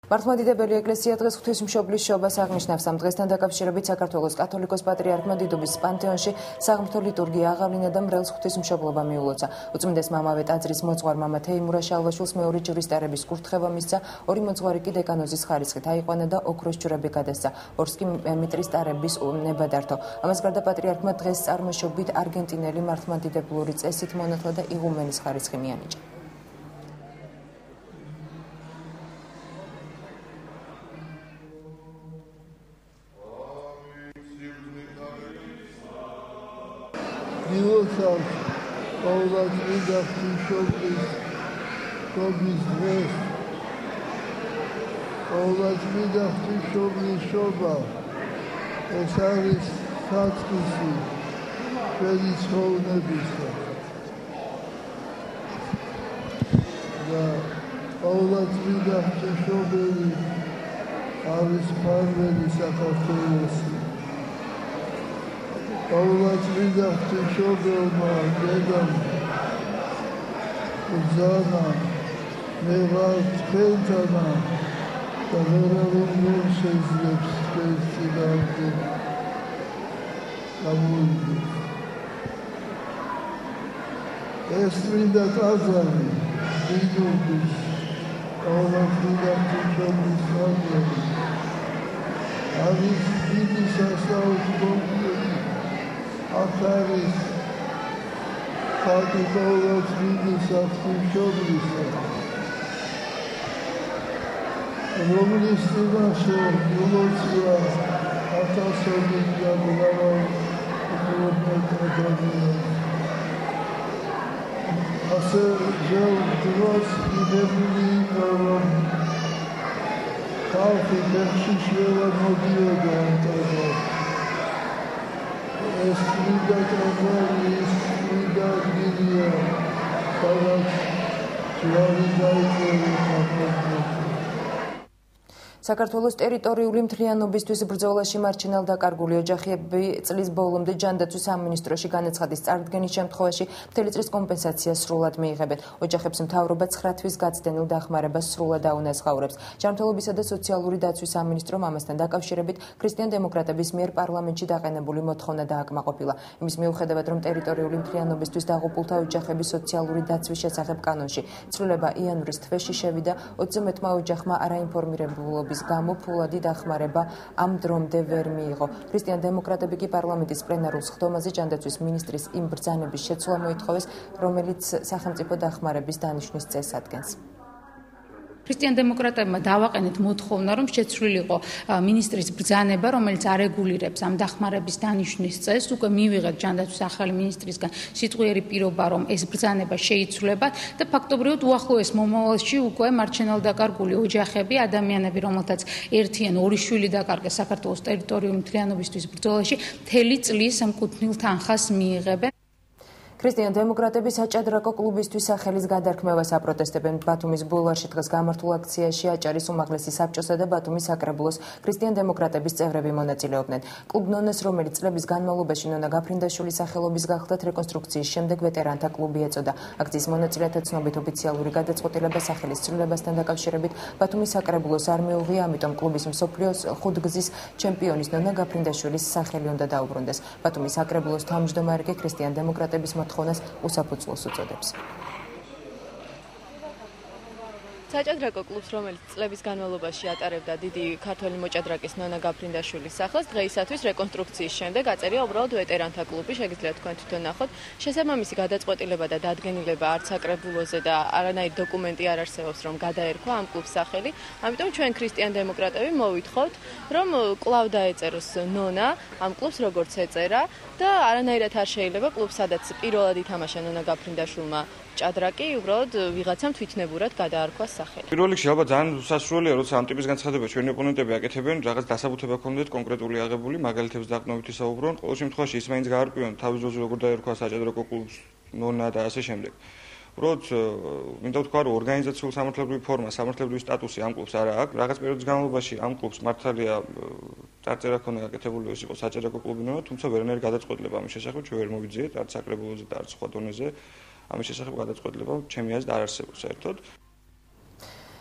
მართლმადიდებელი ეკლესია დღეს ღვთისმშობლის შობას აღნიშნავს. ამ დღესთან დაკავშირებით საქართველოს კათოლიკოს პატრიარქმა დიდუბის პანთეონში საღვთო ლიტურგია აღავლინა და მრევლს ღვთისმშობლობა მიულოცა. უწმინდეს მამავე ტაძრის მოძღვარ მამა თეიმურა შალვაშვილს მეორე ჯვრის ტარების კურთხევა მისცა, ორი მოძღვარი კი დეკანოზის ხარისხით აიყვანა და ოქროს ჯვრები გადასცა. ორს კი მიტრის ტარების ნება დართო. ამას გარდა პატრიარქმა დღეს წარმოშობით არგენტინელი მართლმადიდებლური წესით მონათლა და იღუმენის ხარისხი მიანიჭა. Milosław, Ołaz wydach Książątych, Kobiz Dwech, Ołaz wydach Książątych Szoba, Esarys Sackisy, Felix Hołnebisa. Ołaz wydach Książątych, Arys Parveli Sakartowosy. Ołaz wydach Książątych, Dedam, Zana, Mewat Pentana, Taveralum Nurses Lepskerstinante, Amuldi. Estrinda Kazani, Dinubis, Ołaz wydach Książątych, Sandroni, Avis Didis Asaus Bonkioni, Αχάρις Πατικόλος Βίδης Αυτουχιόβρησα. Ρόμιλης Τιμάσο, Ιουλότσια, Ατάσοδης Γιαβουλάβα, Ουκρονέτρια. Ასე ძველ დროს იდებული რომ ხალხი ბერში შველა მოდიოდა ანტონო. Es vida trabalis, vida gilia, salas, საქართველოს ტერიტორიული მთლიანობისთვის ბრძოლაში მარჩენელ დაკარგული ოჯახები წლის ბოლომდე ჯანდაცვის სამინისტროში განაცხადის წარდგენის შემთხვევაში მთელი წლის კომპენსაციას სრულად მიიღებენ. ოჯახებს მთავრობა 9 თვის გაცდენილ დახმარებას სრულად აუნაზღაურებს. ჯანმრთელობისა და სოციალური დაცვის სამინისტრომ ამასთან დაკავშირებით ქრისტიან-დემოკრატების მიერ პარლამენტში დაყენებული მოთხოვნა დააკმაყოფილა. იმის მიუხედავად, რომ ტერიტორიული მთლიანობისთვის დაღუპულთა ოჯახების სოციალური დაცვის შესახებ კანონში ცვლილება იანვრის თვეში შევიდა, 20-ზე მეტმა ოჯახმა არაინფორმირებულობის გამო ფულადი დახმარება ამ დრომდე ვერ მიიღო. ქრისტიან-დემოკრატები კი პარლამენტის პლენარულ სხდომაზე ჯანდაცვის მინისტრის იმ ბრძანების შეცვლა მოითხოვეს, რომელიც სახელმწიფო დახმარების დანიშვნის წესს ადგენს. ქრისტიან-დემოკრატებმა დავაყენეთ მოთხოვნა, რომ შეცვლილიყო მინისტრის ბრძანება, რომელიც არეგულირებს ამ დახმარების დანიშვნის წესს, უკვე მივიღეთ ჯანდაცვის ახალი მინისტრისგან სიტყვიერი პირობა, რომ ეს ბრძანება შეიცვლება და ფაქტობრივად უახლოეს მომავალში უკვე მარჩენელ დაკარგული ოჯახები, ადამიანები, რომელთაც ერთი ან ორი შვილი დაკარგეს საქართველოს ტერიტორიული მთლიანობისთვის ბრძოლაში, მთელი წლის მკუთვნილ თანხას მიიღებენ. ქრისტიან-დემოკრატები საჭადრაკო კლუბისთვის სახელის გადარქმევას აპროტესტებენ. ბათუმის ბულვარში დღეს გამართულ აქციაში აჭარის უმაღლესი საბჭოსა და ბათუმის საკრებულოს ქრისტიან-დემოკრატების წევრები მონაწილეობდნენ. კლუბ ნონეს, რომელიც წლების განმავლობაში ნონა გაფრინდაშვილის სახელობის გახლდათ რეკონსტრუქციის შემდეგ ვეტერანთა კლუბი ეწოდა. აქციის მონაწილეთა ცნობით ოფიციალური გადაწყვეტილება სახელის ცვლილებასთან დაკავშირებით ბათუმის საკრებულოს არ მიუღია, ამიტომ კლუბის მსოფლიოს ხუთგზის ჩემპიონის ნონა გაფრინდაშვილის სახელი უნდა დაუბრუნდეს. ბათუმის საკრებულოს თავმჯდომარე კი ქრისტიან-დემოკრატების მოთხოვნას უსაფუძვლოს უწოდებს. საჭადრაკო კლუბს, რომელიც წლების განმავლობაში ატარებდა დიდი ქართველი მოჭადრაკის ნონა გაფრინდაშვილის სახელს, დღეისათვის რეკონსტრუქციის შემდეგ აწერია უბრალოდ ვეტერანთა კლუბი, შეგიძლიათ თქვენ თვითონ ნახოთ. შესაბამისი გადაწყვეტილება და დადგენილება არც საკრებულოზე და არანაირი დოკუმენტი არ არსებობს, რომ გადაერქვა ამ კლუბს სახელი. ამიტომ ჩვენ ქრისტიან-დემოკრატები მოვითხოვთ, რომ კვლავ დაეწეროს ნონა ამ კლუბს როგორც ეწერა და არანაირად არ შეიძლება კლუბს, სადაც პირველად ითამაშა ნონა გაფრინდაშვილმა ჭადრაკი, უბრალოდ ვიღაცამ თვითნებურად გადაარქვას სახელი. პირველ რიგში ალბათ ძალიან უსასრულია, როცა ამ ტიპის განცხადება ჩვენი ოპონენტები აკეთებენ, რაღაც დასაბუთება ქონდეთ კონკრეტული აღებული, მაგალითებს დაყრდნობით ისაუბრონ. ყოველ შემთხვევაში ის მაინც გაარკვიონ თავის ძროზე როგორ დაერქვა საჭადრაკო კლუბს ნონა და ასე შემდეგ. უბრალოდ მინდა ვთქვა, რომ ორგანიზაციული სამართლებრივი ფორმა, სამართლებრივი სტატუსი ამ კლუბს არა აქვს. რაღაც პერიოდის განმავლობაში ამ კლუბს მართალია წარწერა ქონა გაკეთებული, ის იყო საჭადრაკო კლუბი ნონა, თუმცა ვერანაირი გადაწყვეტილება ამის შესახებ ჩვენ ვერ მოვიძიეთ, არც საკრებულოზე და არც სხვა დონეზე. ამის შესახებ გადაწყვეტილება ჩემი აზრით არ არსებობს საერთოდ.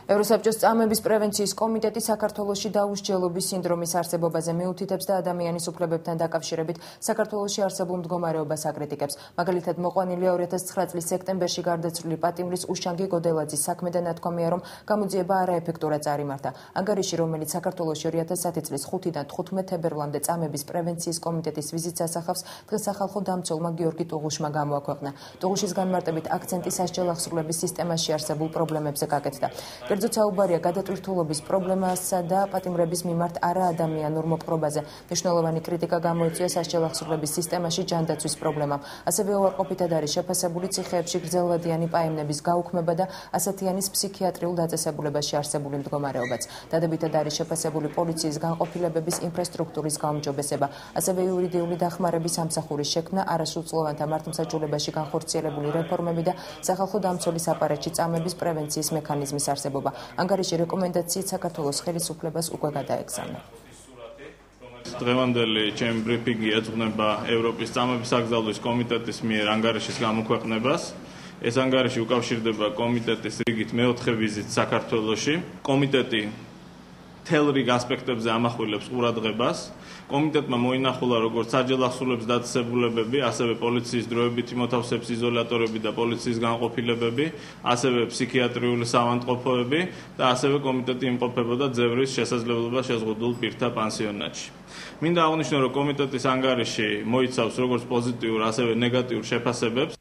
ევროსაბჭოს წამების პრევენციის კომიტეტი საქართველოში დაუსჯელობის სინდრომის არსებობაზე მიუთითებს და ადამიანის უფლებებთან დაკავშირებით საქართველოში არსებულ მდგომარეობას აკრიტიკებს. მაგალითად, მოყვანილია 2009 წლის სექტემბერში გარდაცვლილი პატიმრის უშანგი გოდელაძის საქმე და ნათქვამია, რომ გამოძიება არაეფექტურად წარიმართა. ანგარიში, რომელიც საქართველოში 2010 წლის 5-დან 15 თებერვლამდე წამების პრევენციის კომიტეტის ვიზიტს ასახავს, დღეს სახალხო დამცველმა გიორგი ტუღუშმა გამოაქვეყნა. ტუღუშის განმარტებით აქცენტი სასჯელ ახსრულების სისტემაში არსებულ პრობლემებზე გაკეთდა. კერძოდ საუბარია გადატვირთულობის პრობლემასა და პატიმრების მიმართ არაადამიანურ მოპყრობაზე. მნიშვნელოვანი კრიტიკა გამოიწვია სასჯელ ახსრულების სისტემაში ჯანდაცვის პრობლემამ. ასევე უარყოფითად არის შეფასებული ციხეებში გრძელვადიანი პაემნების გაუქმება და ასათიანის ფსიქიატრიულ დაწესებულებაში არსებული მდგომარეობაც. დადებითად არის შეფასებული პოლიციის განყოფილებების ინფრასტრუქტურის გაუმჯობესება. ასევე იურიდიული დახმარების სამსახურის შექმნა, არასრულწლოვანთა მართლმსაჯულებაში განხორციელებული რეფორმები და სახალხო დამცველის აპარატში წამების პრევენციის მექანიზმის არსებობა. ანგარიში რეკომენდაციით საქართველოს ხელისუფლებას უკვე გადაეგზავნა. დღევანდელი ჩემი ბრიფინგი ეძღვნება ევროპის წამების აკრძალვის კომიტეტის მიერ ანგარიშის გამოქვეყნებას. ეს ანგარიში უკავშირდება კომიტეტის რიგით მეოთხე ვიზიტს საქართველოში. კომიტეტი მთელ რიგ ასპექტებზე ამახვილებს ყურადღებას. კომიტეტმა მოინახულა როგორც სასჯელ ახსრულების დაწესებულებები, ასევე პოლიციის დროებითი მოთავსების იზოლატორები და პოლიციის განყოფილებები, ასევე ფსიქიატრიული საავადმყოფოები და ასევე კომიტეტი იმყოფებოდა ძევრის შესაძლებლობა შეზღუდულ პირთა პანსიონატში. მინდა აღვნიშნო, რომ კომიტეტის ანგარიში მოიცავს როგორც პოზიტიურ, ასევე ნეგატიურ შეფასებებს.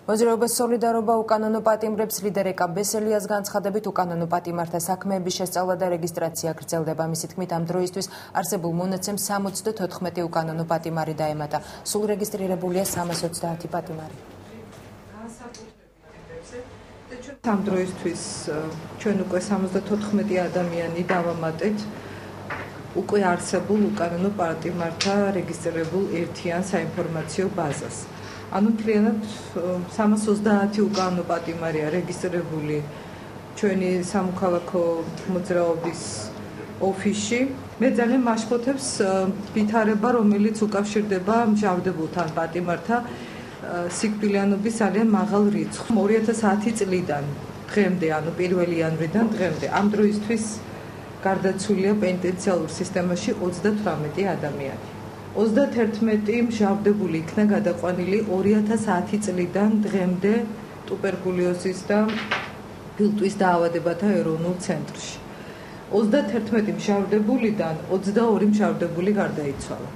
მოძრაობის სოლიდარობა უკანონო პატიმრებს ლიდერ ეკა ბესელიას განცხადებით უკანონო პატიმართა საქმეების შესწავლა და რეგისტრაცია გრძელდება. მისი თქმით, ამ დროისთვის არსებულ მონაცემს 74 უკანონო პატიმარი დაემატა. სულ რეგისტრირებულია 330 პატიმარი. ამ დროისთვის ჩვენ უკვე 74 ადამიანი დავამატეთ უკვე არსებულ უკანონო პატიმართა რეგისტრირებულ ერთიან საინფორმაციო ბაზას. ანუ მთლიანად 330 უკანონო პატიმარია რეგისტრირებული ჩვენი სამოქალაქო მოძრაობის ოფისში. მე ძალიან მაშფოთებს ვითარება, რომელიც უკავშირდება მჟავდებულთან პატიმართა სიკვდილიანობის ძალიან მაღალ რიცხვს. 2010 წლიდან დღემდე, ანუ 1 იანვრიდან დღემდე, ამ დროისთვის გარდაცვლილია პენიტენციალურ სისტემაში 38 ადამიანი. 31 მჟავდებული იქნა გადაყვანილი 2010 წლიდან დღემდე ტუბერკულოზის და ფილტვის დაავადებათა ეროვნულ ცენტრში. 31 მჟავდებულიდან 22 მჟავდებული გარდაიცვალა.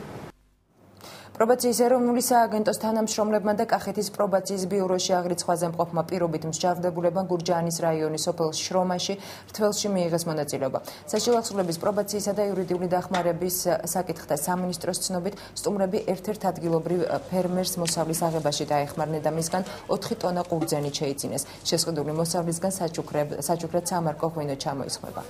პრობაციის ეროვნული სააგენტოს თანამშრომლებმა და კახეთის პრობაციის ბიუროში აღრიცხვაზე მყოფმა პირობით მსჯავრდებულებმა გურჯაანის რაიონის სოფელ შრომაში რთველში მიიღეს მონაწილეობა. სასჯელ ახსრულების პრობაციისა და იურიდიული დახმარების საკითხთა სამინისტროს ცნობით, სტუმრები ერთ-ერთ ადგილობრივ ფერმერს მოსავლის აღებაში დაეხმარნენ და მისგან 4 ტონა ყურძენი შეიძინეს. შესყიდული მოსავლისგან საჩუქრად სამარკო ღვინო ჩამოისხმება.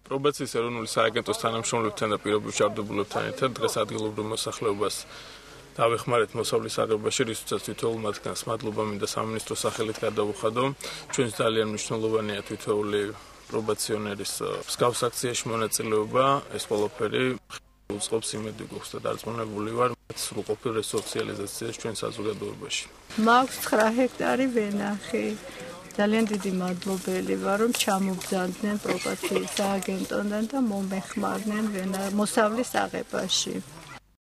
პრობაციის ეროვნული სააგენტოს თანამშრომლებთან და პირობრივ მშავდებულებთან ერთად დღეს ადგილობრივ მოსახლეობას დავეხმარეთ მოსავლის აღებაში, რისთვისაც თითოეულ მათგანს მადლობა მინდა სამინისტროს სახელით გადავუხადო. ჩვენს ძალიან მნიშვნელოვანია თითოეული პრობაციონერის მსგავს აქციაში მონაწილეობა. ეს ყველაფერი უწყობს იმედი გვაქვს და დარწმუნებული ვარ სრულყოფილ რესოციალიზაციას ჩვენ საზოგადოებაში. მაქვს 9 ჰექტარი ვენახი. ძალიან დიდი მადლობელი ვარ, რომ ჩამობძანდნენ პრობაციის სააგენტოდან და მომეხმარნენ მოსავლის აღებაში.